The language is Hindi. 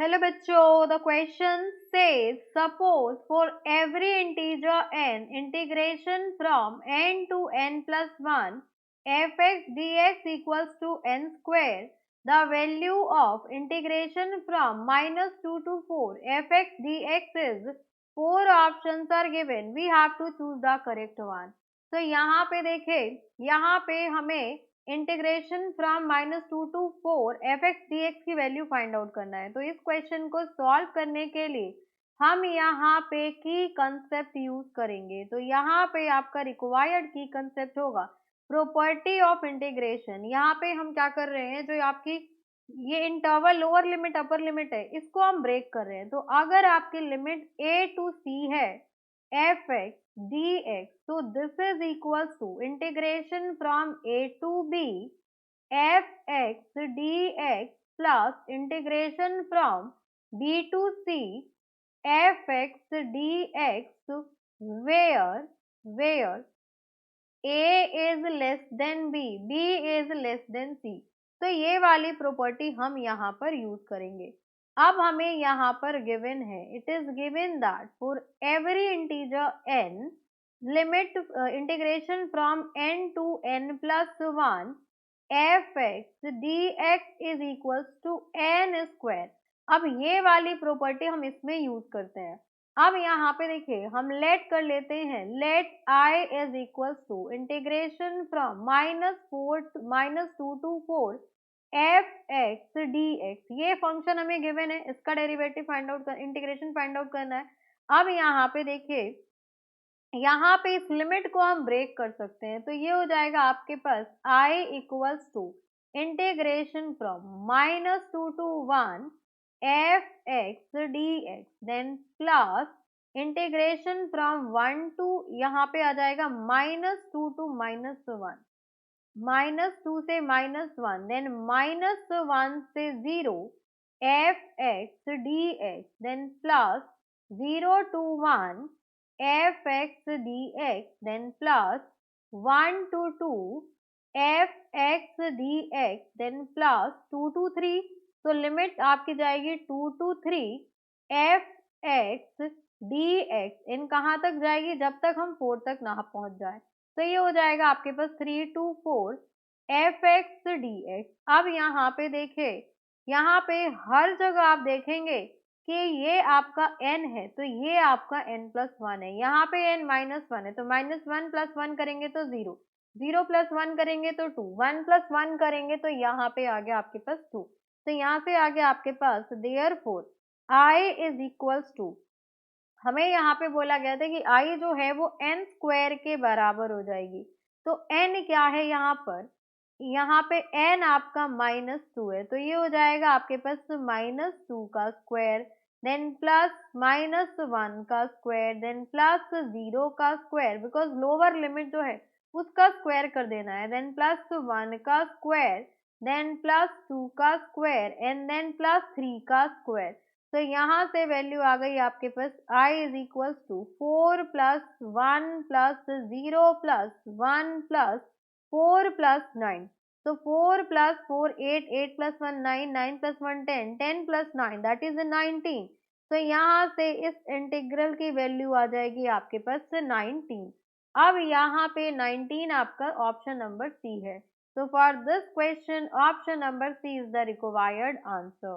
हेलो बच्चों, the question says suppose for every integer n integration from n to n plus 1 fx dx equals to n square. The value of integration from -2 to 4 fx dx is 4 options are given. We have to choose the correct one. तो यहाँ पे देखें, यहाँ पे हमें integration from -2 to 4 F X D X की वैल्यू फाइंड आउट करना है। तो इस क्वेश्चन को सॉल्व करने के लिए हम यहाँ पे की कंसेप्ट यूज करेंगे। तो यहाँ पे आपका रिक्वायर्ड की कंसेप्ट होगा प्रॉपर्टी ऑफ इंटीग्रेशन। यहाँ पे हम क्या कर रहे हैं, जो आपकी ये interval lower limit upper limit है, इसको हम ब्रेक कर रहे हैं। तो अगर आपकी लिमिट ए टू सी है F x dx. So this is equals to integration from a to b fx dx plus integration from b to c fx dx where a is less than b is less than c. तो ये वाली प्रॉपर्टी हम यहाँ पर यूज करेंगे। अब हमें यहाँ पर गिवन है, it is given that for every integer n limit integration from n to n plus 1 fx dx is equals to n square. अब ये वाली प्रॉपर्टी हम इसमें यूज करते हैं। अब यहाँ पे देखिए, हम लेट कर लेते हैं, let i is equals to integration from -2 to 4 F X D X. ये फंक्शन हमें गिवन है, इसका डेरिवेटिव फाइंड आउट कर इंटीग्रेशन फाइंड आउट करना है। अब यहाँ पे देखिए, यहाँ पे इस लिमिट को हम ब्रेक कर सकते हैं। तो ये हो जाएगा आपके पास i equals to integration from -2 to 1 F X D X then plus integration from 1 to, यहाँ पे आ जाएगा -2 टू -1, -2 से -1 देन -1 से 0 F X D X then plus 0 to 1 F X D X then plus 1 to 2 F X D X then plus 2 to 3। तो लिमिट आपकी जाएगी 2 to 3 F X D X इन कहाँ तक जाएगी, जब तक हम 4 तक ना पहुंच जाए। तो ये हो जाएगा आपके पास 3 to 4 F X D X. अब यहाँ पे देखे, यहाँ पे हर जगह आप देखेंगे कि ये आपका n है, तो ये आपका n प्लस 1 है। यहाँ पे n माइनस 1 है, तो -1 प्लस 1 करेंगे तो 0, 0 प्लस 1 करेंगे तो 2, 1 प्लस 1 करेंगे तो यहाँ पे आ गया आपके पास 2। तो यहाँ से आ गया आपके पास therefore i is equals to, हमें यहाँ पे बोला गया था कि i जो है वो n स्क्वायर के बराबर हो जाएगी। तो n क्या है यहाँ पर, यहाँ पे n आपका -2 है, तो ये हो जाएगा आपके पास -2 का स्क्वायर देन प्लस -1 का स्क्वायर देन प्लस 0 का स्क्वायर, बिकॉज लोअर लिमिट जो है उसका स्क्वायर कर देना है, देन प्लस 1 का स्क्वायर देन प्लस 2 का स्क्वायर एंड देन प्लस 3 का स्क्वायर। तो यहाँ से वैल्यू आ गई आपके पास i is equals to 4 plus 1 plus 0 plus 1 plus 4 plus 9। तो 4 plus 4 8, 8 plus 1 9, 9 plus 1 10, 10 plus 9 that is 19। तो यहाँ से इस इंटीग्रल की वैल्यू आ जाएगी आपके पास 19। अब यहाँ पे 19 आपका ऑप्शन नंबर सी है। So for this question, option number C is the required answer.